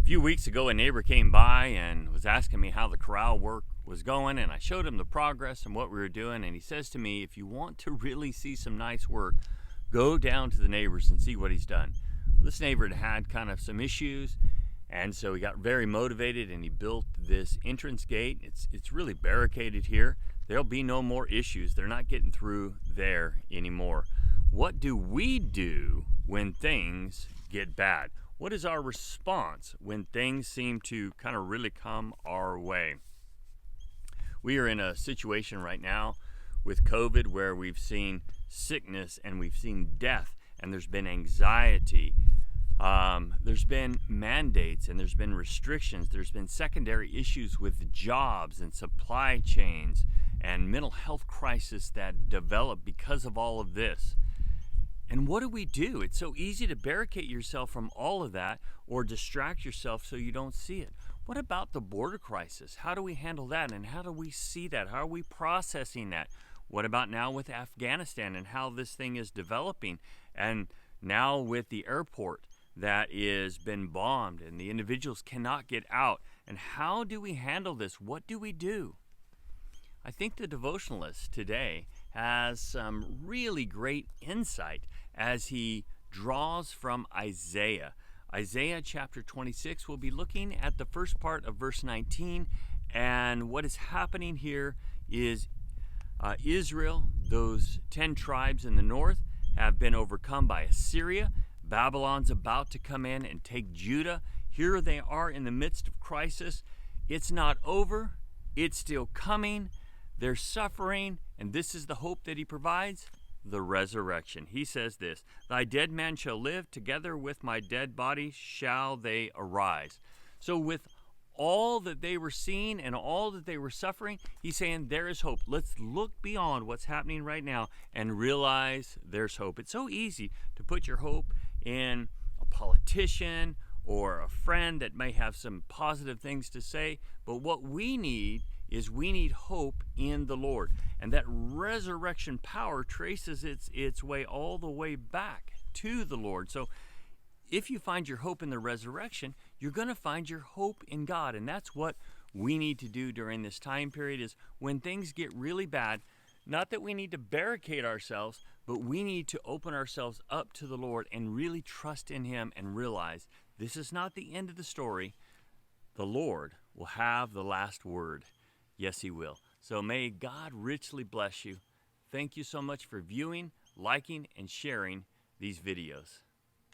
few weeks ago, a neighbor came by and was asking me how the corral work was going, and I showed him the progress and what we were doing, and he says to me, if you want to really see some nice work, go down to the neighbors and see what he's done. This neighbor had kind of some issues, and so he got very motivated and he built this entrance gate. It's really barricaded here. There'll be no more issues. They're not getting through there anymore. What do we do when things get bad? What is our response when things seem to kind of really come our way? We are in a situation right now with COVID where we've seen sickness and we've seen death, and there's been anxiety. There's been mandates and there's been restrictions. There's been secondary issues with jobs and supply chains and mental health crisis that develop because of all of this. And what do? It's so easy to barricade yourself from all of that or distract yourself so you don't see it. What about the border crisis? How do we handle that, and how do we see that? How are we processing that? What about now with Afghanistan and how this thing is developing, and now with the airport that is been bombed and the individuals cannot get out? And how do we handle this? What do we do? I think the devotionalist today has some really great insight as he draws from Isaiah. Isaiah chapter 26, we'll be looking at the first part of verse 19, and what is happening here is Israel, those 10 tribes in the north, have been overcome by Assyria. Babylon's about to come in and take Judah. Here they are in the midst of crisis. It's not over. It's still coming. They're suffering, and this is the hope that he provides, the resurrection. He says this, "Thy dead man shall live, together with my dead body shall they arise." So with all that they were seeing and all that they were suffering, he's saying there is hope. Let's look beyond what's happening right now and realize there's hope. It's so easy to put your hope in a politician or a friend that may have some positive things to say, but what we need hope in the Lord. And that resurrection power traces its way all the way back to the Lord. So if you find your hope in the resurrection, you're going to find your hope in God. And that's what we need to do during this time period, is when things get really bad, not that we need to barricade ourselves, but we need to open ourselves up to the Lord and really trust in Him and realize this is not the end of the story. The Lord will have the last word. Yes, He will. So may God richly bless you. Thank you so much for viewing, liking, and sharing these videos.